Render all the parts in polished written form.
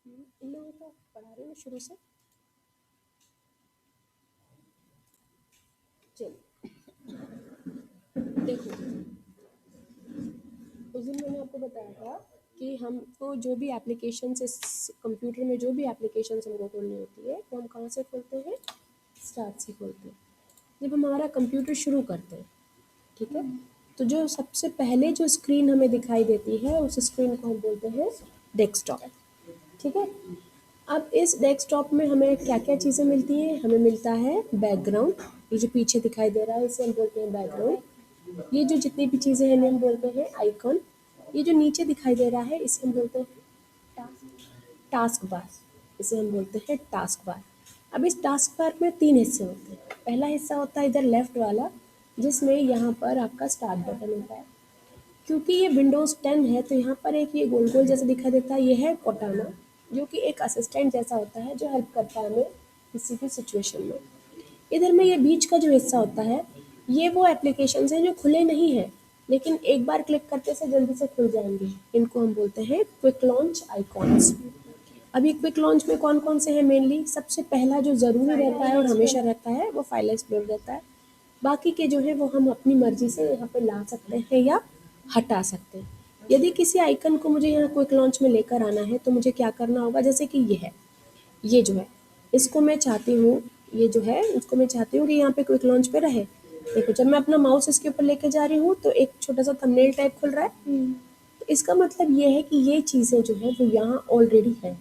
इन लोगों को पढ़ा रही हूँ शुरू से। चलिए देखो, उस दिन मैंने आपको बताया था कि हमको जो भी एप्लीकेशन से कंप्यूटर में जो भी एप्लीकेशन हमको खोलनी होती है वो हम कहाँ से खोलते हैं, स्टार्ट से खोलते हैं। जब हम हमारा कंप्यूटर शुरू करते हैं, ठीक है, तो जो सबसे पहले जो स्क्रीन हमें दिखाई देती है उस स्क्रीन को हम बोलते हैं डेस्कटॉप। ठीक है, अब इस डेस्कटॉप में हमें क्या क्या चीज़ें मिलती हैं, हमें मिलता है बैकग्राउंड, ये जो पीछे दिखाई दे रहा है इसे हम बोलते हैं बैकग्राउंड। ये जो जितनी भी चीज़ें हैं इन्हें हम बोलते हैं आइकन। ये जो नीचे दिखाई दे रहा है इसे हम बोलते हैं टास्क बार, इसे हम बोलते हैं टास्क बार। अब इस टास्क बार में 3 हिस्से होते हैं। पहला हिस्सा होता है इधर लेफ्ट वाला, जिसमें यहाँ पर आपका स्टार्ट बटन होता है। क्योंकि ये विंडोज़ 10 है तो यहाँ पर एक ये गोल गोल जैसा दिखाई देता है, ये है कोटाना, जो कि एक असिस्टेंट जैसा होता है जो हेल्प करता है हमें किसी भी सिचुएशन में। इधर में ये बीच का जो हिस्सा होता है, ये वो एप्लीकेशंस हैं जो खुले नहीं हैं लेकिन एक बार क्लिक करने से जल्दी से खुल जाएंगे। इनको हम बोलते हैं क्विक लॉन्च आइकॉन्स। अभी क्विक लॉन्च में कौन कौन से हैं मेनली, सबसे पहला जो ज़रूरी रहता है और हमेशा रहता है वो फाइल एक्सप्लोरर रहता है। बाकी के जो है वो हम अपनी मर्जी से यहाँ पे ला सकते हैं या हटा सकते हैं। यदि किसी आइकन को मुझे यहाँ क्विक लॉन्च में लेकर आना है तो मुझे क्या करना होगा, जैसे कि ये है, ये जो है इसको मैं चाहती हूँ, ये जो है इसको मैं चाहती हूँ कि यहाँ पे क्विक लॉन्च पे रहे। देखो जब मैं अपना माउस इसके ऊपर लेके जा रही हूँ तो एक छोटा सा थंबनेल टाइप खुल रहा है। तो इसका मतलब ये है कि ये चीज़ें जो है वो यहाँ ऑलरेडी है।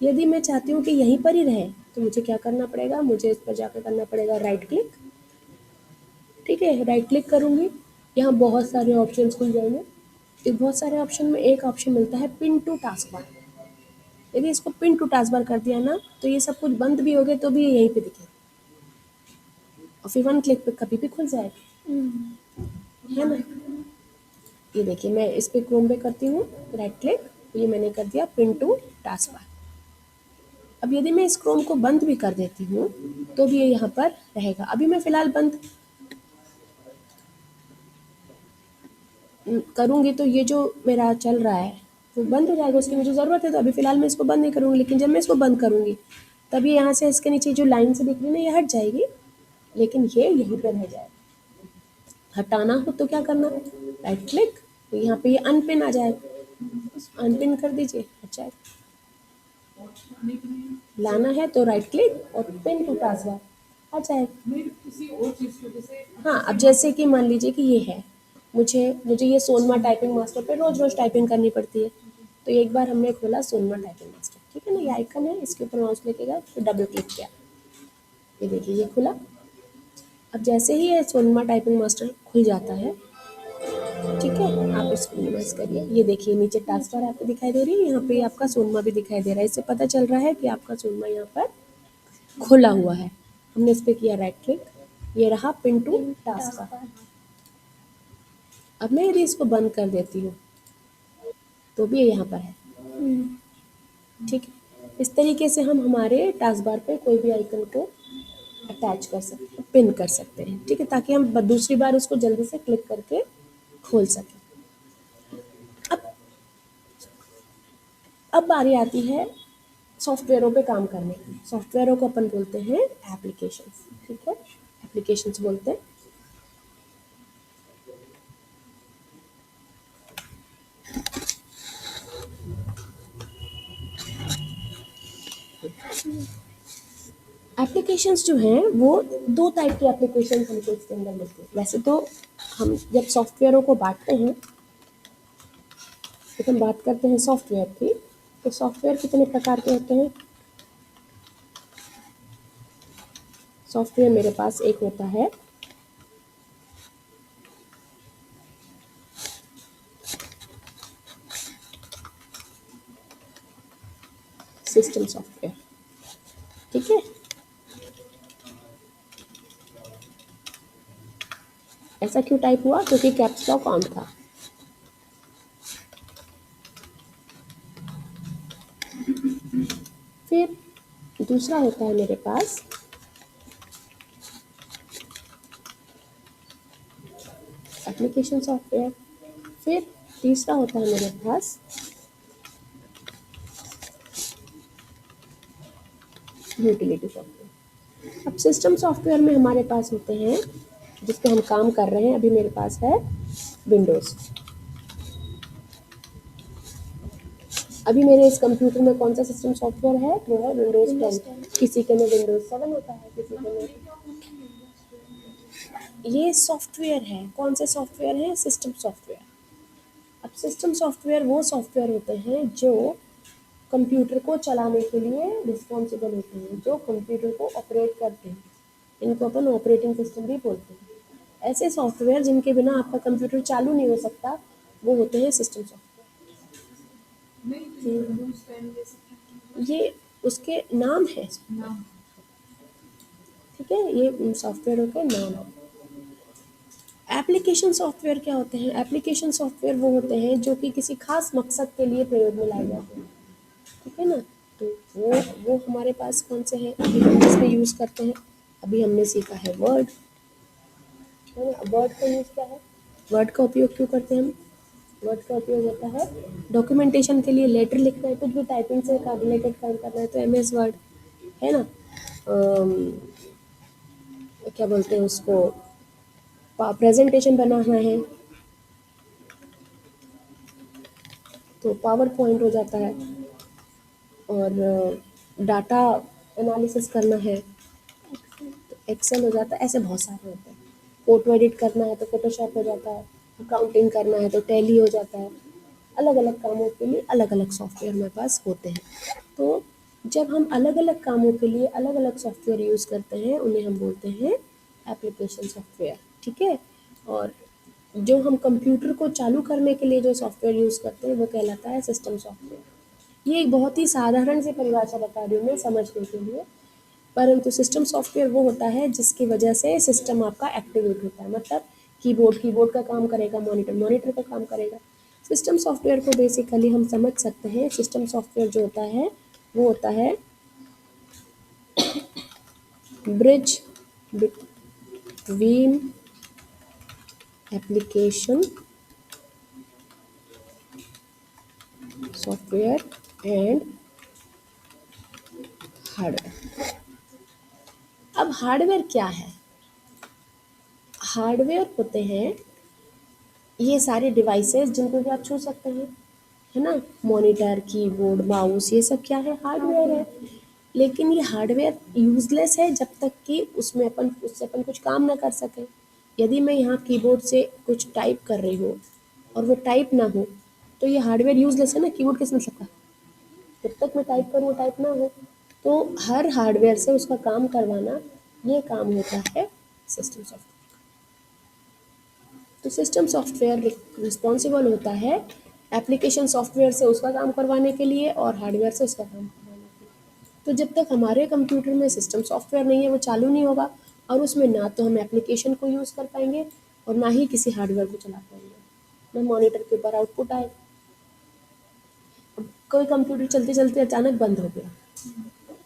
यदि मैं चाहती हूँ कि यहीं पर ही रहे तो मुझे क्या करना पड़ेगा, मुझे इस पर जाकर करना पड़ेगा राइट क्लिक। ठीक है, राइट क्लिक करूँगी, यहाँ बहुत सारे ऑप्शन खुल जाएंगे। इस बहुत सारे ऑप्शन में एक ऑप्शन मिलता है पिन टू टास्क बार। यदि इसको पिन टू टास्क बार कर दिया ना तो ये सब कुछ बंद भी हो गए तो भी ये यहीं पे दिखेगा और फिर 1 क्लिक पे कभी भी खुल जाएगा, है ना। ये देखिए मैं इस पे क्रोम पे करती हूँ राइट क्लिक, ये मैंने कर दिया पिन टू टास्क बार। अब यदि मैं इस क्रोम को बंद भी कर देती हूँ तो भी ये यहाँ पर रहेगा। अभी मैं फ़िलहाल बंद करूँगी तो ये जो मेरा चल रहा है वो बंद हो जाएगा, उसकी मुझे ज़रूरत है तो अभी फ़िलहाल मैं इसको बंद नहीं करूँगी। लेकिन जब मैं इसको बंद करूँगी तब ये यहाँ से इसके नीचे जो लाइन से दिख रही है ना ये हट जाएगी, लेकिन ये यहीं पर रह जाएगा। हटाना हो तो क्या करना, राइट क्लिक, तो यहाँ पे ये अनपिन आ जाएगा, अनपिन कर दीजिए, हट जाएगा। लाना है तो राइट क्लिक और पिन टू टास्क बार आ जाएगा। हाँ, अब जैसे कि मान लीजिए कि ये है, मुझे मुझे ये सोनमा टाइपिंग मास्टर पे रोज रोज टाइपिंग करनी पड़ती है, तो एक बार हमने खोला सोनमा टाइपिंग मास्टर, ठीक है ना, ये आइकन है, इसके ऊपर माउस लेके गए फिर डबल क्लिक किया, ये देखिए ये खुला। अब जैसे ही ये सोनमा टाइपिंग मास्टर खुल जाता है, ठीक है, आप इसको मिनिमाइज करिए, ये देखिए नीचे टास्क बार आपको दिखाई दे रही है, यहाँ पे आपका सोनमा भी दिखाई दे रहा है। इससे पता चल रहा है कि आपका सोनमा यहाँ पर खुला हुआ है। हमने इस पे किया राइट क्लिक, ये रहा पिन टू टास्क बार। अब मैं यदि इसको बंद कर देती हूँ तो भी ये यहाँ पर है, ठीक है। इस तरीके से हम हमारे टास्क बार पे कोई भी आइकन को अटैच कर सकते हैं, पिन कर सकते हैं, ठीक है, ताकि हम दूसरी बार उसको जल्दी से क्लिक करके खोल सकें। अब अब बारी आती है सॉफ्टवेयरों पे काम करने की। सॉफ्टवेयरों को अपन बोलते हैं एप्लीकेशंस, ठीक है, एप्लीकेशंस बोलते हैं। एप्लीकेशंस जो हैं वो 2 टाइप की एप्लीकेशंस हमको इसके अंदर मिलती हैं। वैसे तो हम जब सॉफ्टवेयरों को बांटते हैं, जब हम बात करते हैं सॉफ्टवेयर की, तो सॉफ्टवेयर कितने प्रकार के होते हैं। सॉफ्टवेयर मेरे पास एक होता है सिस्टम सॉफ्टवेयर, ठीक है। ऐसा क्यों टाइप हुआ, क्योंकि कैप्स लॉक ऑन था। फिर दूसरा होता है मेरे पास एप्लीकेशन सॉफ्टवेयर। फिर तीसरा होता है मेरे पास यूटिलिटी सॉफ्टवेयर। अब सिस्टम सॉफ्टवेयर में हमारे पास होते हैं, जिस पे हम काम कर रहे हैं, अभी मेरे पास है विंडोज़। अभी मेरे इस कंप्यूटर में कौन सा सिस्टम सॉफ्टवेयर है? वो है विंडोज़ 10। किसी के में विंडोज़ 7 होता है, किसी के में। ये सॉफ्टवेयर है, कौन से सॉफ्टवेयर है? System software. अब सिस्टम सॉफ्टवेयर वो सॉफ्टवेयर होते हैं जो कंप्यूटर को चलाने के लिए रिस्पॉन्सिबल होते हैं, जो कंप्यूटर को ऑपरेट करते हैं। इनको अपन ऑपरेटिंग सिस्टम भी बोलते हैं। ऐसे सॉफ्टवेयर जिनके बिना आपका कंप्यूटर चालू नहीं हो सकता, वो होते हैं सिस्टम सॉफ्टवेयर। ये उसके नाम है, ठीक है, ये सॉफ्टवेयरों के नाम है। एप्लीकेशन सॉफ्टवेयर क्या होते हैं? एप्लीकेशन सॉफ्टवेयर वो होते हैं जो कि किसी खास मकसद के लिए प्रयोग में लाए जाते हैं, ठीक है ना। तो वो हमारे पास कौन से हैं, अभी हम इसमें यूज़ करते हैं। अभी हमने सीखा है वर्ड, है ना। वर्ड का यूज़ क्या है? वर्ड का उपयोग क्यों करते हैं हम? वर्ड का उपयोग होता है डॉक्यूमेंटेशन के लिए, लेटर लिखना है, कुछ भी टाइपिंग से रिलेटेड काम करना है तो MS वर्ड, है ना। क्या बोलते हैं उसको, प्रेजेंटेशन बनाना है तो पावर पॉइंट हो जाता है, और डाटा एनालिसिस करना है तो एक्सेल हो जाता है। ऐसे बहुत सारे होते हैं। फोटो एडिट करना है तो फोटोशॉप हो जाता है, अकाउंटिंग करना है तो टैली हो जाता है। अलग अलग कामों के लिए अलग अलग सॉफ्टवेयर मेरे पास होते हैं। तो जब हम अलग अलग कामों के लिए अलग अलग सॉफ्टवेयर यूज़ करते हैं, उन्हें हम बोलते हैं एप्लीकेशन सॉफ्टवेयर, ठीक है। और जो हम कंप्यूटर को चालू करने के लिए जो सॉफ्टवेयर यूज़ करते हैं वो कहलाता है सिस्टम सॉफ्टवेयर। ये एक बहुत ही साधारण सी परिभाषा बता रही हूँ मैं समझने के लिए। परंतु सिस्टम सॉफ्टवेयर वो होता है जिसकी वजह से सिस्टम आपका एक्टिवेट होता है, मतलब कीबोर्ड कीबोर्ड का काम करेगा, मॉनिटर मॉनिटर का काम करेगा। सिस्टम सॉफ्टवेयर को बेसिकली हम समझ सकते हैं, सिस्टम सॉफ्टवेयर जो होता है वो होता है bridge between application software and hardware. अब हार्डवेयर क्या है? हार्डवेयर होते हैं ये सारे डिवाइसेस जिनको कि आप छू सकते हैं, है ना। मॉनिटर, कीबोर्ड, माउस, ये सब क्या है? हार्डवेयर है। लेकिन ये हार्डवेयर यूजलेस है जब तक कि उससे अपन कुछ काम ना कर सकें। यदि मैं यहाँ कीबोर्ड से कुछ टाइप कर रही हूँ और वो टाइप ना हो तो ये हार्डवेयर यूजलेस है ना। कीबोर्ड किस मतलब का? जब तक मैं टाइप करूँ टाइप ना हो। तो हर हार्डवेयर से उसका काम करवाना, ये काम होता है सिस्टम सॉफ्टवेयर। तो सिस्टम सॉफ्टवेयर रिस्पॉन्सिबल होता है एप्लीकेशन सॉफ्टवेयर से उसका काम करवाने के लिए और हार्डवेयर से उसका काम करवाने के लिए। तो जब तक हमारे कंप्यूटर में सिस्टम सॉफ्टवेयर नहीं है वो चालू नहीं होगा, और उसमें ना तो हम एप्लीकेशन को यूज़ कर पाएंगे और ना ही किसी हार्डवेयर को चला पाएंगे, ना मॉनिटर के ऊपर आउटपुट आए। अब कोई कंप्यूटर चलते चलते अचानक बंद हो गया,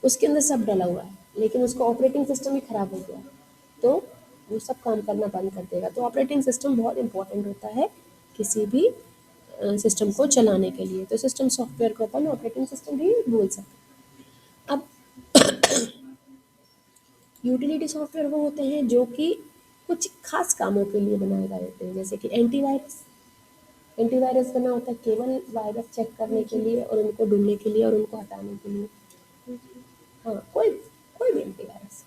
उसके अंदर सब डला हुआ है लेकिन उसका ऑपरेटिंग सिस्टम ही खराब हो गया, तो वो सब काम करना बंद कर देगा। तो ऑपरेटिंग सिस्टम बहुत इंपॉर्टेंट होता है किसी भी सिस्टम को चलाने के लिए। तो सिस्टम सॉफ्टवेयर को अपन ऑपरेटिंग सिस्टम भी बोल सकते हैं। अब यूटिलिटी सॉफ्टवेयर वो होते हैं जो कि कुछ खास कामों के लिए बनाए गए होते हैं, जैसे कि एंटीवायरस। एंटीवायरस बना होता है केवल वायरस चेक करने के लिए और उनको ढूंढने के लिए और उनको हटाने के लिए। हाँ, कोई कोई भी एंटीवायरस।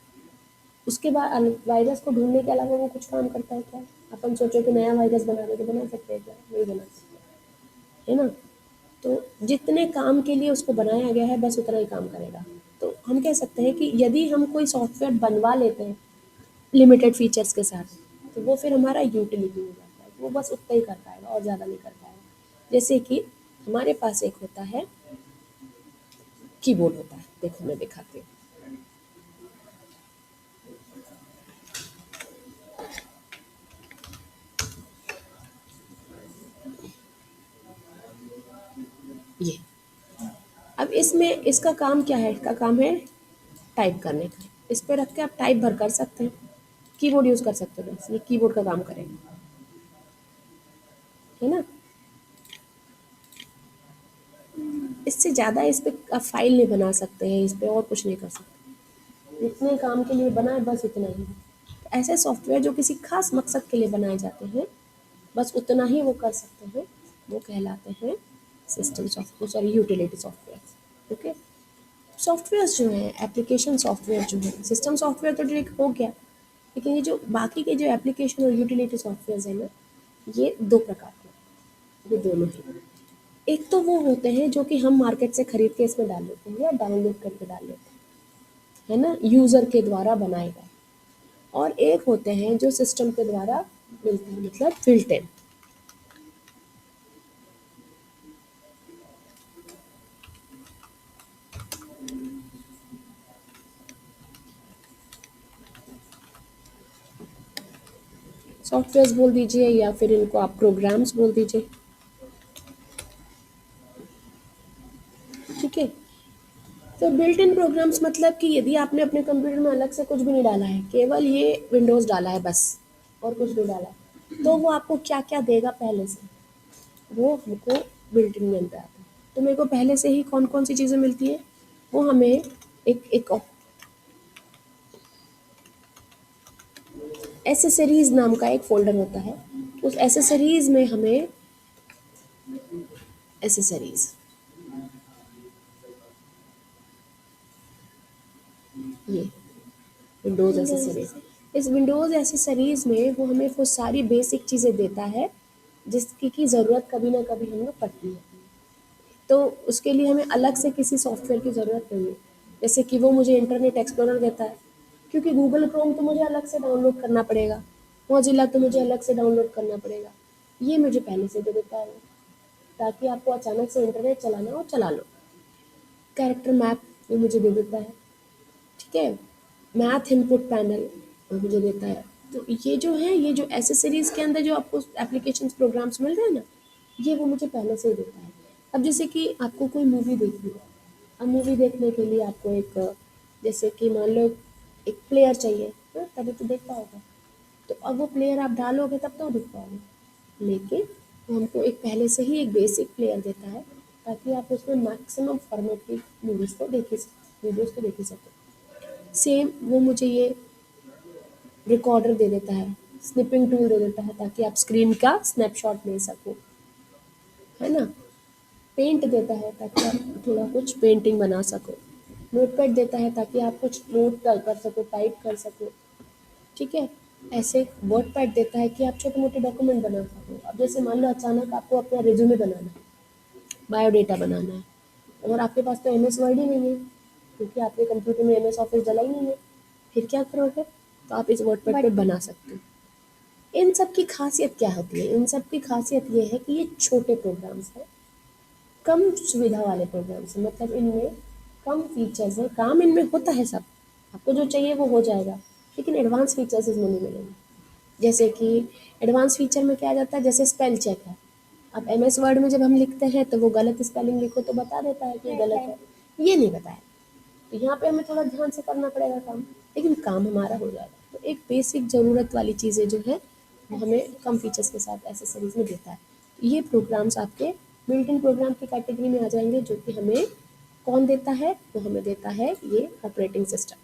उसके बाद वायरस को ढूंढने के अलावा वो कुछ काम करता है क्या? अपन सोचो कि नया वायरस बना दे तो बना सकते हैं क्या? नहीं बना सकते, है ना। तो जितने काम के लिए उसको बनाया गया है बस उतना ही काम करेगा। तो हम कह सकते हैं कि यदि हम कोई सॉफ्टवेयर बनवा लेते हैं लिमिटेड फीचर्स के साथ, तो वो फिर हमारा यूटिलिटी हो जाता है। वो बस उतना ही कर पाएगा और ज़्यादा नहीं कर पाएगा। जैसे कि हमारे पास एक होता है कीबोर्ड होता है, देखो मैं दिखाती हूँ। ये, अब इसमें इसका काम क्या है? इसका काम है टाइप करने का। इस पे रख के आप टाइप भर कर सकते हैं, कीबोर्ड यूज़ कर सकते हो, बस ये कीबोर्ड का काम करेगा, है ना। इससे ज़्यादा इस पे आप फाइल नहीं बना सकते हैं, इस पे और कुछ नहीं कर सकते। जितने काम के लिए बनाए बस उतना ही। ऐसे सॉफ्टवेयर जो किसी खास मकसद के लिए बनाए जाते हैं, बस उतना ही वो कर सकते हैं, वो कहलाते हैं system software, sorry utility software. Okay, softwares जो हैं, एप्लीकेशन सॉफ्टवेयर जो है, सिस्टम सॉफ्टवेयर तो डायरेक्ट हो गया, लेकिन ये जो बाकी के जो एप्लीकेशन और यूटिलिटी सॉफ्टवेयर हैं ना, ये दो प्रकार के, ये दोनों ही। एक तो वो होते हैं जो कि हम मार्केट से खरीद के इसमें डाल लेते हैं या डाउनलोड करके डाल लेते हैं, है ना, यूज़र के द्वारा बनाए गए। और एक होते हैं जो सिस्टम के द्वारा मिलते हैं, मतलब बिल्ट इन। सॉफ्टवेयर्स बोल दीजिए या फिर इनको आप प्रोग्राम्स बोल दीजिए। ठीक है, तो बिल्ट इन प्रोग्राम्स मतलब कि यदि आपने अपने कंप्यूटर में अलग से कुछ भी नहीं डाला है, केवल ये विंडोज़ डाला है बस, और कुछ नहीं डाला है, तो वो आपको क्या क्या देगा पहले से, वो हमको बिल्ट इन में आता है। तो मेरे को पहले से ही कौन कौन सी चीज़ें मिलती हैं, वो हमें एक एक एसेसरीज नाम का एक फ़ोल्डर होता है। उस एसेसरीज में हमें एसेसरीज, ये विंडोज़ एसेसरीज, इस विंडोज़ एसेसरीज में वो हमें वो सारी बेसिक चीज़ें देता है जिसकी की ज़रूरत कभी ना कभी हमें पड़ती है। तो उसके लिए हमें अलग से किसी सॉफ्टवेयर की ज़रूरत नहीं है। जैसे कि वो मुझे इंटरनेट एक्सप्लोरर देता है, क्योंकि गूगल क्रोम तो मुझे अलग से डाउनलोड करना पड़ेगा, मोजिला तो मुझे अलग से डाउनलोड करना पड़ेगा। ये मुझे पहले से दे देता है वो, ताकि आपको अचानक से इंटरनेट चलाना हो चला लो। कैरेक्टर मैप वो मुझे दे देता है, ठीक है। मैथ इनपुट पैनल वो मुझे देता है। तो ये जो है, ये जो एसेसरीज़ के अंदर जो आपको एप्लीकेशंस प्रोग्राम्स मिल रहे हैं ना, ये वो मुझे पहले से ही देता है। अब जैसे कि आपको कोई मूवी देखनी है, अब मूवी देखने के लिए आपको एक, जैसे कि मान लो एक प्लेयर चाहिए, तभी तो देख पाओगे। तो अब वो प्लेयर आप डालोगे तब तो देख पाओगे, लेकिन वो हमको एक पहले से ही एक बेसिक प्लेयर देता है, ताकि आप उसमें मैक्सिमम फॉर्मेट की मूवीज़ को देख ही वीडियोज़ को देख ही सको। सेम वो मुझे ये रिकॉर्डर दे देता है, स्निपिंग टूल दे देता है, ताकि आप स्क्रीन का स्नैपशॉट ले सको, है ना। पेंट देता है ताकि आप थोड़ा कुछ पेंटिंग बना सको। नोटपैड देता है ताकि आप कुछ नोट कर सको, टाइप कर सको, ठीक है। ऐसे वर्ड पैड देता है कि आप छोटे मोटे डॉक्यूमेंट बना सको। अब जैसे मान लो अचानक आपको अपना रिज्यूमे बनाना है, बायोडेटा बनाना है, और आपके पास तो MS वर्ड ही नहीं है, क्योंकि आपके कंप्यूटर में MS ऑफिस डला ही नहीं है, फिर क्या करोगे, तो आप इस वर्ड पैड पे बना सकते हो। इन सब की खासियत क्या होती है, इन सब की खासियत ये है कि ये छोटे प्रोग्राम्स हैं, कम सुविधा वाले प्रोग्राम्स हैं, मतलब इनमें कम फीचर्स हैं, काम इनमें होता है सब, आपको जो चाहिए वो हो जाएगा, लेकिन एडवांस फीचर्स इसमें नहीं मिलेंगे। जैसे कि एडवांस फीचर में क्या आ जाता है, जैसे स्पेल चेक है। अब MS वर्ड में जब हम लिखते हैं तो वो गलत स्पेलिंग लिखो तो बता देता है कि गलत है, ये नहीं बताया। तो यहाँ पे हमें थोड़ा ध्यान से करना पड़ेगा काम, लेकिन काम हमारा हो जाएगा। तो एक बेसिक ज़रूरत वाली चीज़ें जो है वो हमें कम फीचर्स के साथ एसेसरीज में देता है। तो ये प्रोग्राम्स आपके बिल्ट इन प्रोग्राम की कैटेगरी में आ जाएंगे, जो कि हमें कौन देता है, वो हमें देता है ये ऑपरेटिंग सिस्टम,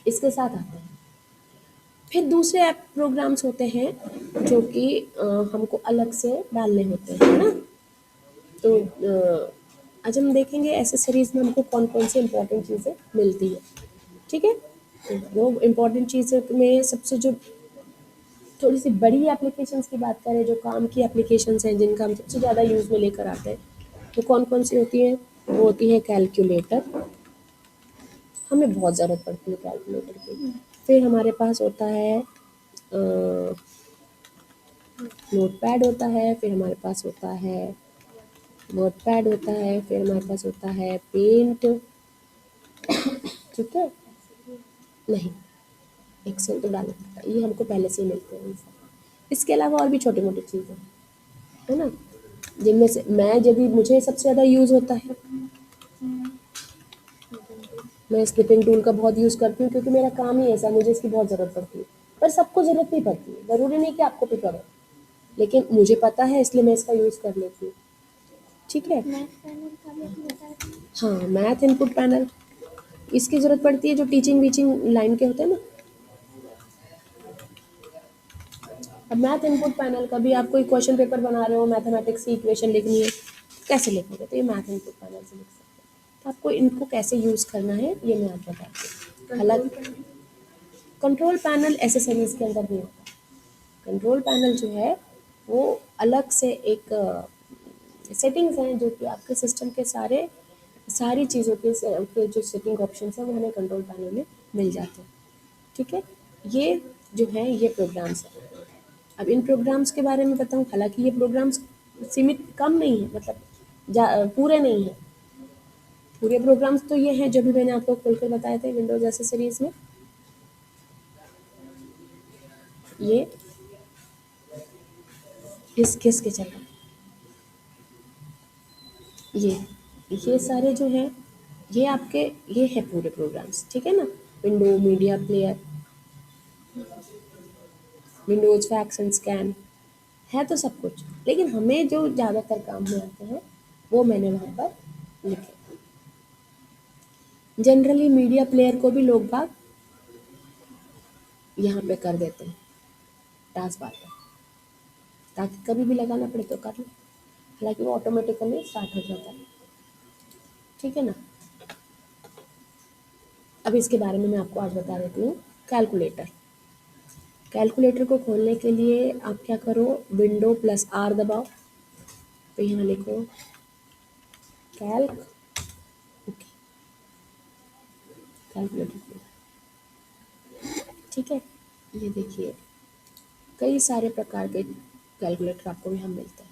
इसके साथ आते हैं। फिर दूसरे ऐप प्रोग्राम्स होते हैं जो कि हमको अलग से डालने होते हैं, है ना। तो आज हम देखेंगे एसेसरीज में हमको कौन कौन सी इंपॉर्टेंट चीज़ें मिलती है, ठीक है। तो वो इम्पोर्टेंट चीज़ें में सबसे जो थोड़ी सी बड़ी एप्लीकेशंस की बात करें, जो काम की एप्लीकेशंस हैं जिनका हम सबसे ज़्यादा यूज़ में लेकर आते हैं, वो कौन कौन सी होती हैं, वो होती है कैलकुलेटर, हमें बहुत ज़रूरत पड़ती है कैलकुलेटर की। फिर हमारे पास होता है नोटपैड होता है, फिर हमारे पास होता है वर्डपैड होता है, फिर हमारे पास होता है पेंट, ठीक है। नहीं, एक्सेल तो डालना पड़ता है, ये हमको पहले से ही मिलते हैं सब। इसके अलावा और भी छोटी मोटी चीज़ें, है ना, जिनमें से मैं, यदि मुझे सबसे ज़्यादा यूज़ होता है, मैं स्निपिंग टूल का बहुत यूज़ करती हूँ, क्योंकि मेरा काम ही ऐसा है, मुझे इसकी बहुत ज़रूरत पड़ती है। पर सबको ज़रूरत नहीं पड़ती है, ज़रूरी नहीं कि आपको भी पड़े, लेकिन मुझे पता है इसलिए मैं इसका यूज़ कर लेती हूँ, ठीक है। हाँ, मैथ इनपुट पैनल, इसकी ज़रूरत पड़ती है जो टीचिंग वीचिंग लाइन के होते हैं ना। अब मैथ इनपुट पैनल का भी आप कोई क्वेश्चन पेपर बना रहे हो, मैथमेटिक्स की इक्वेशन लिखनी है, कैसे लिखोगे? तो ये मैथ इनपुट पैनल से लिख सकते हैं। तो आपको इनको कैसे यूज़ करना है ये मैं आपको बताती हूँ। हालांकि कंट्रोल पैनल एसेसरीज के अंदर नहीं होता। कंट्रोल पैनल जो है वो अलग से एक सेटिंग्स हैं जो कि आपके सिस्टम के सारी चीज़ों के जो सेटिंग ऑप्शंस हैं वो हमें कंट्रोल पैनल में मिल जाते हैं। ठीक है, ये जो है ये प्रोग्राम्स हैं। अब इन प्रोग्राम्स के बारे में बताऊं, हालांकि ये प्रोग्राम्स सीमित कम नहीं है, मतलब पूरे नहीं है। पूरे प्रोग्राम्स तो ये हैं जो भी मैंने आपको खोल कर बताए थे विंडोज एसेसरीज में। ये इस किस के चल रहा है, ये सारे जो हैं ये आपके ये है पूरे प्रोग्राम्स। ठीक है ना, window media player, Windows fax and scan है तो सब कुछ, लेकिन हमें जो ज़्यादातर काम में आते हैं वो मैंने वहाँ पर लिखे। जनरली मीडिया प्लेयर को भी लोग बाग यहाँ पे कर देते हैं टास्क बार पर, ताकि कभी भी लगाना पड़े तो कर लो, हालांकि वो ऑटोमेटिकली स्टार्ट हो जाता है। ठीक है ना। अब इसके बारे में मैं आपको आज बता देती हूँ। कैलकुलेटर, कैलकुलेटर को खोलने के लिए आप क्या करो, विंडो प्लस आर दबाओ, तो यहाँ लिखो कैल्क, ओके, कैलकुलेटर। ठीक है, ये देखिए कई सारे प्रकार के कैलकुलेटर आपको यहाँ मिलते हैं।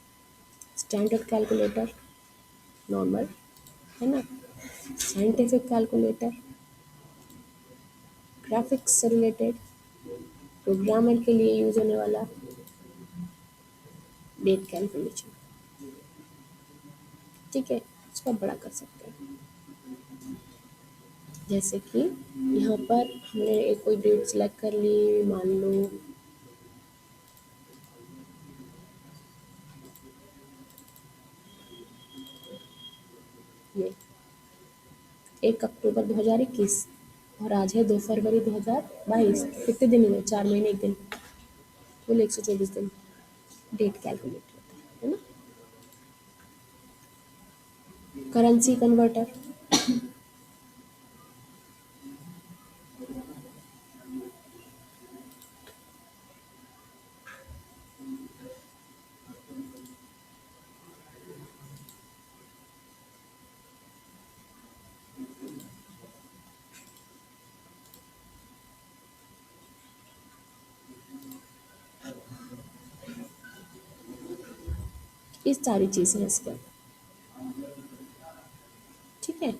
स्टैंडर्ड कैलकुलेटर, नॉर्मल, है ना, साइंटिफिक कैलकुलेटर, ग्राफिक्स से रिलेटेड, प्रोग्रामर के लिए यूज होने वाला, डेट कैलकुलेशन। ठीक है, इसको आप बड़ा कर सकते हैं। जैसे कि यहाँ पर हमने एक कोई डेट सिलेक्ट कर ली, मान लो ये 1 अक्टूबर 2021 और आज है 2 फरवरी 2022, कितने दिन हुए? 4 महीने 1 दिन, कुल 124 दिन डेट कैलकुलेट होता है ना। करेंसी कन्वर्टर, इस सारी चीज़ें हैं इसके अंदर। ठीक है,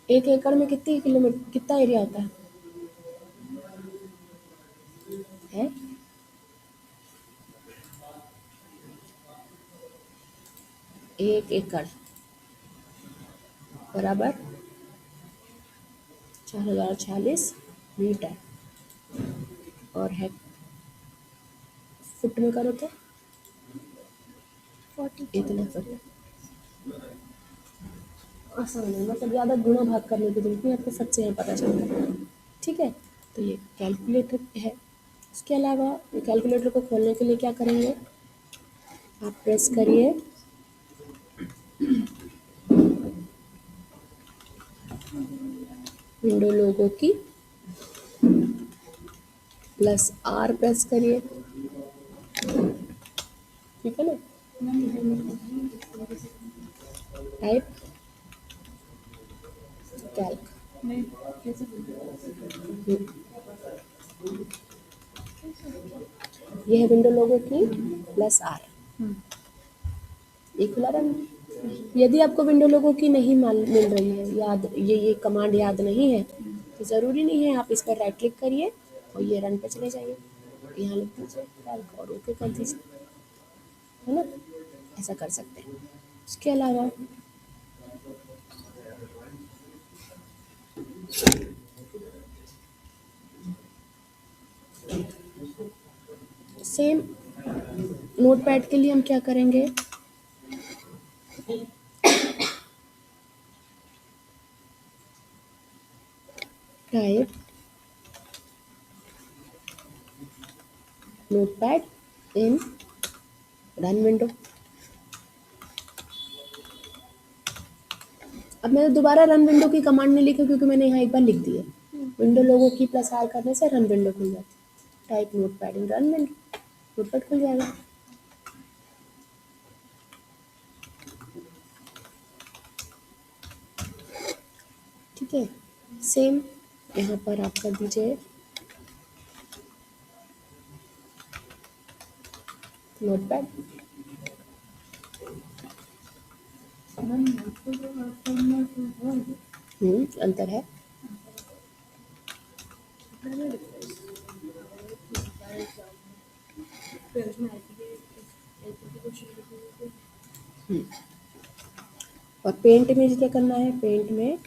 1 एकड़ में कितनी किलोमीटर कितना एरिया होता है? 1 एकड़ बराबर 4046 मीटर, और है फुट में करो तो 40, इतना फुट आसान है, मतलब ज़्यादा गुणा भाग करने की जरूरत नहीं, आपको फट से यहाँ पता चलता है। ठीक है, तो ये कैलकुलेटर है। इसके अलावा कैलकुलेटर को खोलने के लिए क्या करेंगे, आप प्रेस करिए विंडो लोगो की प्लस आर प्रेस करिए। ठीक है ना, टाइप कैल्क, ये है विंडो लोगो की प्लस आर, ये खुला रहा। यदि आपको विंडो लोगो की नहीं मिल रही है याद, ये कमांड याद नहीं है, तो ज़रूरी नहीं है, आप इस पर राइट क्लिक करिए और ये रन पे चले जाइए, यहाँ लिख दीजिए कैल्क और ओके कर दीजिए, है ना, ऐसा कर सकते हैं। इसके अलावा सेम नोटपैड के लिए हम क्या करेंगे, टाइप नोटपैड इन रन विंडो। अब मैंने दोबारा रन विंडो की कमांड नहीं लिखी क्योंकि मैंने यहाँ एक बार लिख दी है। विंडो लोगो की प्लस आर करने से रन विंडो खुल जाती है। टाइप नोटपैड इन रन विंडो, नोटपैड खुल जाएगा। ठीक है, सेम यहाँ पर आप कर दीजिए नोटपैड। अंतर है। और पेंट में क्या करना है, पेंट में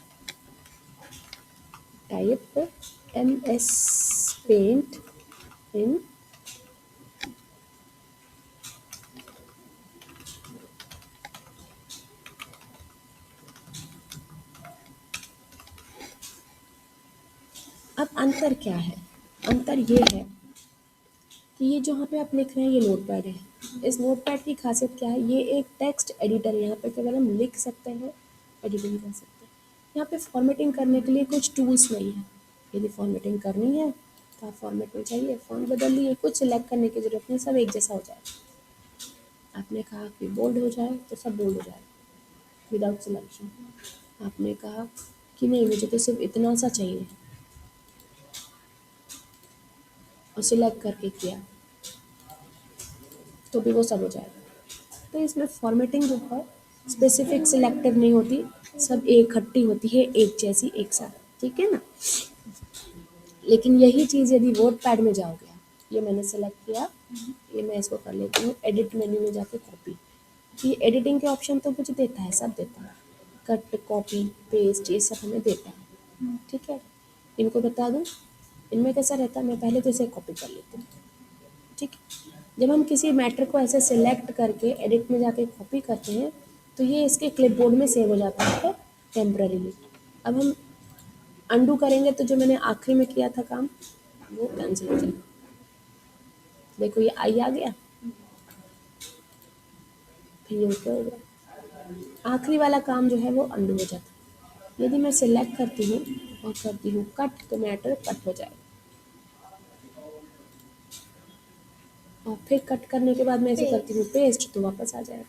टाइप MS पेंट इन अब अंतर क्या है, अंतर ये है कि ये जो यहाँ पे आप लिख रहे हैं ये नोटपैड है। इस नोटपैड की खासियत क्या है, ये एक टेक्स्ट एडिटर है। यहाँ पे केवल हम लिख सकते हैं, एडिटिंग कर सकते हैं। यहाँ पे फॉर्मेटिंग करने के लिए कुछ टूल्स नहीं है। यदि फॉर्मेटिंग करनी है तो आप फॉर्मेट में चाहिए, फॉन्ट बदल लिए, कुछ सिलेक्ट करने की जरूरत नहीं, सब एक जैसा हो जाए। आपने कहा कि बोल्ड हो जाए तो सब बोल्ड हो जाएगा विदाउट सिलेक्शन। आपने कहा कि नहीं मुझे तो सिर्फ इतना सा चाहिए और सिलेक्ट करके किया तो भी वो सब हो जाएगा। तो इसमें फॉर्मेटिंग जो है स्पेसिफिक सिलेक्टिव नहीं होती, सब एक इकट्ठी होती है, एक जैसी एक साथ। ठीक है ना। लेकिन यही चीज़ यदि वर्ड पैड में जाओगे आप, ये मैंने सेलेक्ट किया, ये मैं इसको कर लेती हूँ एडिट मेन्यू में जाके कॉपी। ये एडिटिंग के ऑप्शन तो मुझे देता है, सब देता है, कट कॉपी पेस्ट ये सब हमें देता है। ठीक है, इनको बता दूँ, इनमें कैसा रहता है, मैं पहले तो इसे कॉपी कर लेती हूँ। ठीक है, जब हम किसी मैटर को ऐसे सिलेक्ट करके एडिट में जाके कॉपी करते हैं तो ये इसके क्लिपबोर्ड में सेव हो जाता है टेम्पररीली। अब हम अंडू करेंगे तो जो मैंने आखिरी में किया था काम वो कैंसिल हो जाएगा। देखो ये आई आ गया, फिर ये ऊपर हो गया, आखिरी वाला काम जो है वो अंडू हो जाता है। यदि मैं सिलेक्ट करती हूँ और करती हूँ कट तो मैटर कट हो जाएगा, और फिर कट करने के बाद मैं इसे करती हूँ पेस्ट तो वापस आ जाएगा।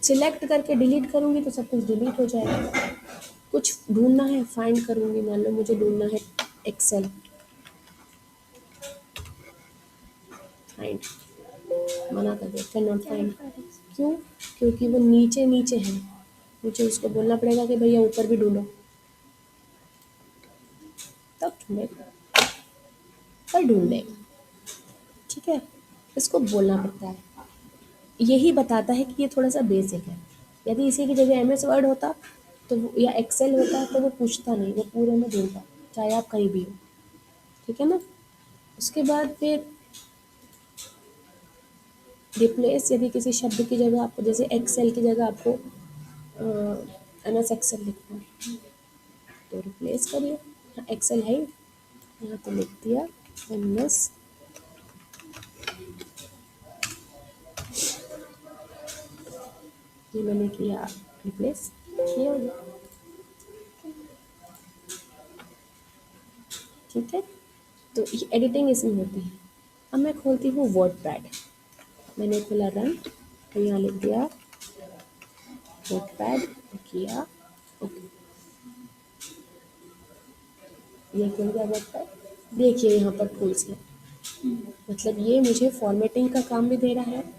सिलेक्ट करके डिलीट करूँगी तो सब कुछ डिलीट हो जाएगा। कुछ ढूंढना है फाइंड करूँगी, मान लो मुझे ढूंढना है एक्सेल, फाइंड मना कर दे, कैन नॉट फाइंड। क्यों, क्योंकि वो नीचे नीचे है, मुझे उसको बोलना पड़ेगा कि भैया ऊपर भी ढूंढो, तब ढूंढेगा, पर ढूंढेगा। ठीक है, इसको बोलना पड़ता है। यही बताता है कि ये थोड़ा सा बेसिक है। यदि इसी की जगह MS वर्ड होता तो या एक्सेल होता तो वो पूछता नहीं, वो पूरे में ढूंढता, चाहे आप कहीं भी हो। ठीक है ना। उसके बाद फिर रिप्लेस, यदि किसी शब्द की जगह आपको, जैसे एक्सेल की जगह आपको MS एक्सेल लिखना है तो रिप्लेस करिए। हाँ एक्सेल है यहाँ तो लिख दिया MS, ये मैंने किया रिप्लेस, ये हो गया। ठीक है, तो ये एडिटिंग इसमें होती है। अब मैं खोलती हूँ वर्ड पैड, मैंने खोला रन तो यहाँ लिख दिया वर्ड पैड किया, ओके ये खुल गया वर्ड पैड। देखिए यहाँ पर टूल्स है, मतलब ये मुझे फॉर्मेटिंग का काम भी दे रहा है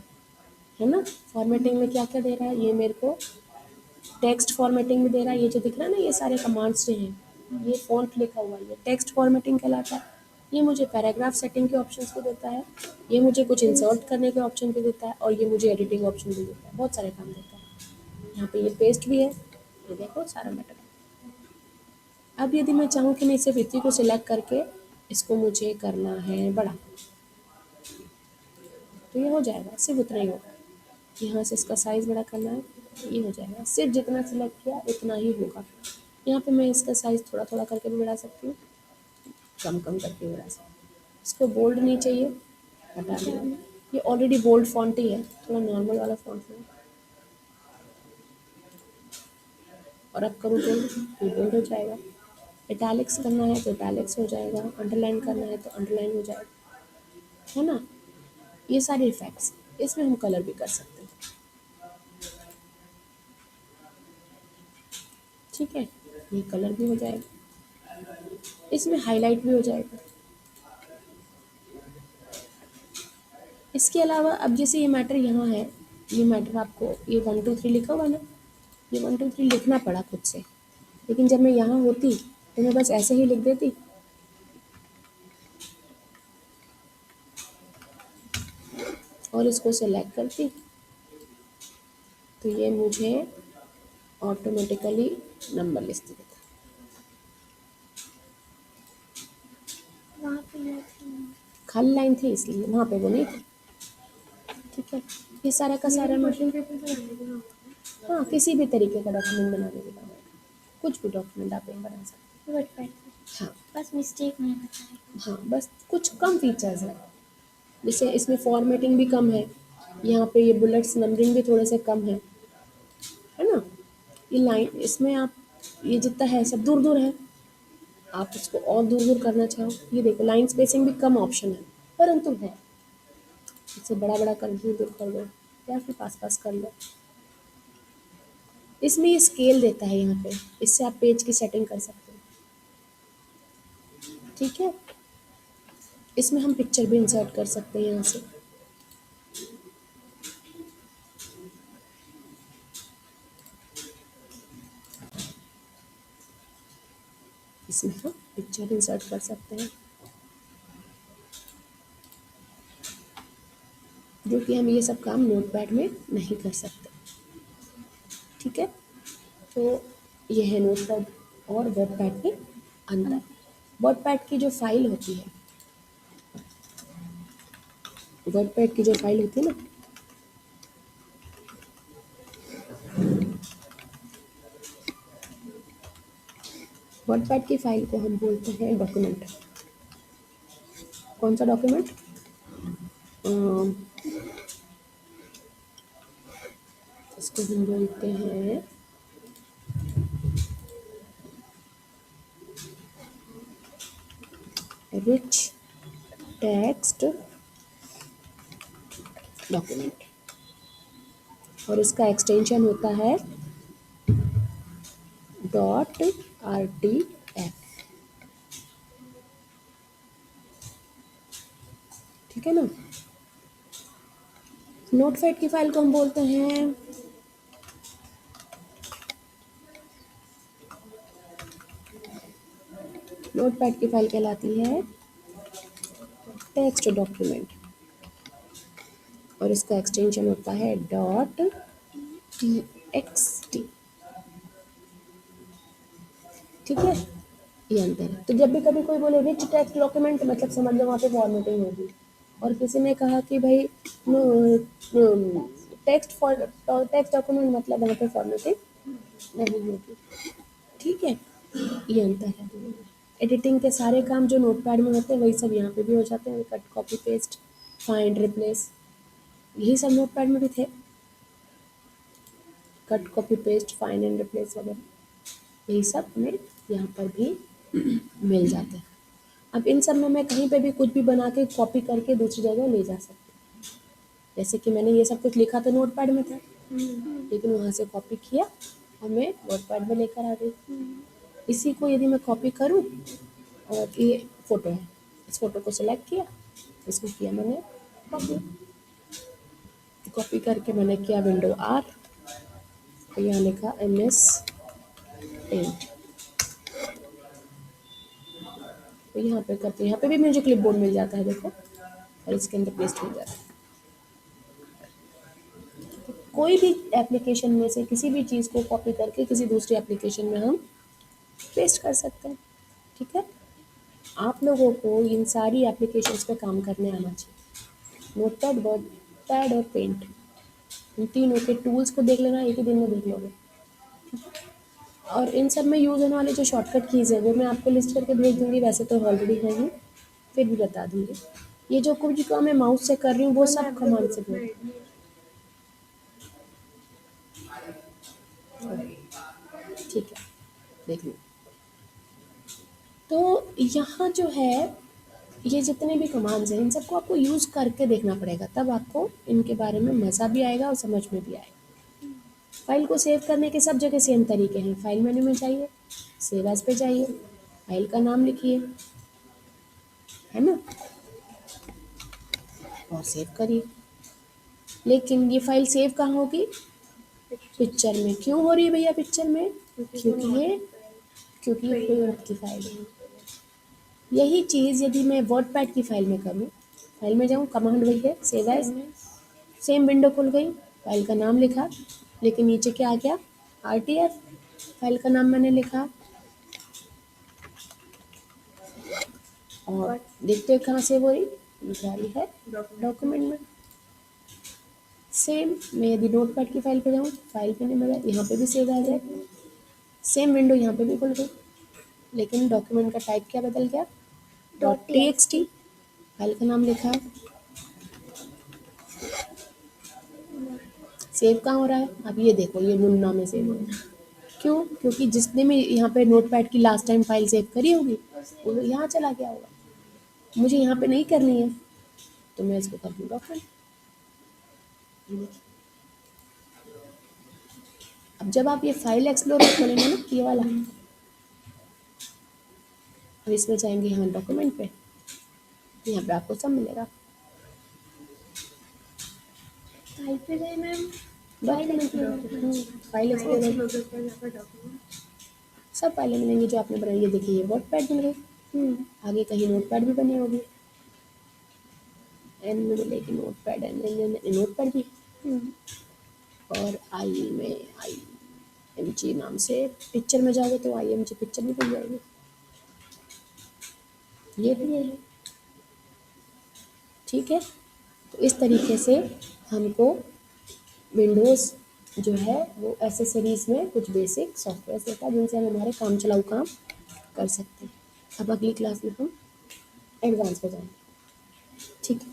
ना। फॉर्मेटिंग में क्या क्या दे रहा है, ये मेरे को टेक्स्ट फॉर्मेटिंग में दे रहा है। ये जो दिख रहा है ना ये सारे कमांड्स जो हैं, ये फॉन्ट लिखा हुआ है, ये टेक्स्ट फॉर्मेटिंग कहलाता है। ये मुझे पैराग्राफ सेटिंग के ऑप्शंस भी देता है, ये मुझे कुछ इंसर्ट करने के ऑप्शन भी देता है, और ये मुझे एडिटिंग ऑप्शन भी देता है, बहुत सारे काम देता है। यहाँ पे ये पेस्ट भी है, ये देखो सारा मैटर। अब यदि मैं चाहूँ कि मैं सिर्फ इसी को सिलेक्ट करके इसको मुझे करना है बड़ा, तो ये हो जाएगा, सिर्फ उतना ही होगा। यहाँ से इसका साइज़ बड़ा करना है, ये हो जाएगा। सिर्फ जितना सिलेक्ट किया उतना ही होगा। यहाँ पे मैं इसका साइज़ थोड़ा थोड़ा करके भी बढ़ा सकती हूँ, कम कम करके भी बढ़ा सकती हूँ। इसको बोल्ड नहीं चाहिए, हटा दिया। ये ऑलरेडी बोल्ड फॉन्ट ही है, थोड़ा नॉर्मल वाला फॉन्ट है। और अब करूँ बोल्ड, ये बोल्ड हो जाएगा। इटैलिक्स करना है तो इटैलिक्स हो जाएगा, अंडरलाइन करना है तो अंडरलाइन हो जाएगा, है ना। ये सारे इफेक्ट्स, इसमें हम कलर भी कर सकते हैं, ठीक है। ये कलर भी हो जाएगा, इसमें हाईलाइट भी हो जाएगा। इसके अलावा अब जैसे ये मैटर यहाँ है, ये मैटर आपको ये 1 2 3 लिखा हुआ ना, ये 1 2 3 लिखना पड़ा खुद से, लेकिन जब मैं यहाँ होती तो मैं बस ऐसे ही लिख देती, और इसको सेलेक्ट करती, तो ये मुझे ऑटोमेटिकली नंबर लिस्ट देता। वहाँ पे ये थी। खाली लाइन थी इसलिए, वहाँ पे वो नहीं थी, ठीक है। ये सारा का सारा क्वेश्चन मतलब, पेपर बनाने के लिए हाँ किसी भी तरीके का डॉक्यूमेंट बनाने के काम आएगा, कुछ भी डॉक्यूमेंट आप एक बना सकते वर्ड पैड हैं। हाँ बस मिस्टेक नहीं बताएगा। हाँ, बस कुछ कम फीचर्स हैं, जैसे इसमें फॉर्मेटिंग भी कम है, यहाँ पे ये बुलेट्स नंबरिंग भी थोड़े से कम है ना। ये लाइन इसमें आप, ये जितना है सब दूर दूर है, आप इसको और दूर दूर करना चाहो, ये देखो लाइन स्पेसिंग भी कम ऑप्शन है, परंतु है। इसे बड़ा बड़ा कर दूर दूर कर दो, या फिर पास पास कर लो। इसमें ये स्केल देता है यहाँ पे, इससे आप पेज की सेटिंग कर सकते हो, ठीक है। इसमें हम पिक्चर भी इंसर्ट कर सकते हैं यहाँ से, इसमें हम पिक्चर इंसर्ट कर सकते हैं, जो कि हम ये सब काम नोटपैड में नहीं कर सकते, ठीक है। तो ये है नोटपैड और वर्डपैड के अंदर। वर्डपैड की जो फाइल होती है, वर्डपैड की जो फाइल होती है ना, वर्डपैड की फाइल को हम बोलते हैं डॉक्यूमेंट। कौन सा डॉक्यूमेंट? इसको हम बोलते हैं रिच टेक्स्ट डॉक्यूमेंट, और इसका एक्सटेंशन होता है .rtf, ठीक है ना। नोटपैड की फाइल को हम बोलते हैं नोटपैड की फाइल कहलाती है टेक्स्ट डॉक्यूमेंट, और इसका एक्सटेंशन होता है .txt, ठीक है। ये अंतर है। तो जब भी कभी कोई बोले रिच टेक्स्ट डॉक्यूमेंट, मतलब समझ लो वहाँ पे फॉर्मेटिंग होगी, और किसी ने कहा कि भाई टेक्स्ट डॉक्यूमेंट, मतलब वहाँ पे फॉर्मेटिंग नहीं होगी, ठीक है। ये अंतर है। एडिटिंग के सारे काम जो नोटपैड में होते हैं वही सब यहाँ पे भी हो जाते हैं, cut copy paste find replace, यही सब नोटपैड में भी थे, cut copy paste find and replace वगैरह, यही सब हमें यहाँ पर भी मिल जाते हैं। अब इन सब में मैं कहीं पे भी कुछ भी बना के कॉपी करके दूसरी जगह ले जा सकती हूँ, जैसे कि मैंने ये सब कुछ लिखा तो नोटपैड में था, लेकिन वहाँ से कॉपी किया और मैं नोटपैड में लेकर आ गई। इसी को यदि मैं कॉपी करूँ, और ये फ़ोटो है, इस फोटो को सिलेक्ट किया, इसको किया मैंने कॉपी, कॉपी करके मैंने किया विंडो आर, यहाँ लिखा MS पेंट, तो यहाँ पे करते हैं, यहाँ पे भी मुझे क्लिपबोर्ड मिल जाता है देखो, और इसके अंदर पेस्ट हो जाता है। कोई भी एप्लीकेशन में से किसी भी चीज़ को कॉपी करके किसी दूसरी एप्लीकेशन में हम पेस्ट कर सकते हैं, ठीक है। आप लोगों को इन सारी एप्लीकेशंस पे काम करने आना चाहिए। नोटपैड, वर्डपैड और पेंट, इन तीनों के टूल्स को देख लेना, एक ही दिन में देख लोगे। और इन सब में यूज़ होने वाले जो शॉर्टकट कीज़ है वो मैं आपको लिस्ट करके भेज दूँगी, वैसे तो ऑलरेडी है ही, फिर भी बता दूँगी। ये जो कुछ काम मैं माउस से कर रही हूँ वो सब कमांड से कर, ठीक है, देख लो। तो यहाँ जो है ये जितने भी कमांड्स हैं इन सबको आपको यूज़ करके देखना पड़ेगा, तब आपको इनके बारे में मज़ा भी आएगा और समझ में भी आएगा। फाइल को सेव करने के सब जगह सेम तरीके हैं। फाइल मेन्यू में जाइए, सेव एज पे जाइए, फाइल का नाम लिखिए, है ना, और सेव करिए। लेकिन ये फाइल सेव कहाँ होगी? पिक्चर में। क्यों हो रही है भैया पिक्चर में? क्योंकि ये पेंट की फाइल है। यही चीज़ यदि मैं वर्डपैड की फाइल में करूँ, फाइल में जाऊँ, कमांड वही है, सेव एज, सेम विंडो खुल गई, फाइल का नाम लिखा, लेकिन नीचे क्या आ गया? RTF, फाइल का नाम मैंने लिखा, और देखते हो कहाँ सेव हो रही? जा रही है डॉक्यूमेंट में। सेम मैं यदि नोटपैड की फाइल पे जाऊँ, फाइल पे नहीं मिला, यहाँ पे भी सेव आ जाए, सेम विंडो यहाँ पे भी खुल गई, लेकिन डॉक्यूमेंट का टाइप क्या बदल गया? .txt, फाइल का नाम लिखा, सेव कहाँ हो रहा है? अब ये देखो, ये मुन्ना में सेव हो रहा है। क्यों? क्योंकि जिसने भी यहाँ पे नोटपैड की लास्ट टाइम फाइल सेव करी होगी वो यहाँ चला गया होगा। मुझे यहाँ पे नहीं करनी है तो मैं इसको कर दूँ डॉक्यूमेंट। अब जब आप ये फाइल एक्सप्लोरर खोलेंगे ना, ये वाला, अब इसमें जाएंगे यहाँ डॉक्यूमेंट पे, यहाँ पे आपको सब मिलेगा। फाइल पे गए मैम, फाइल एक्सप्लोरर सब फाइलें मिलेंगी जो आपने बनाई। ये देखिए, ये वर्डपैड मिल गई, आगे कहीं नोटपैड भी बनी होगी, एन में मिलेगी नोटपैड, एन नोटपैड भी, और आई में IMG नाम से पिक्चर में जाओगे तो IMG पिक्चर भी मिल जाएगी। ये भी है, ठीक है। तो इस तरीके से हमको विंडोज़ जो है वो एसेसरीज में कुछ बेसिक सॉफ्टवेयर देता है जिनसे हम हमारे काम चलाऊ काम कर सकते हैं। अब अगली क्लास में हम एडवांस पे जाएंगे, ठीक है।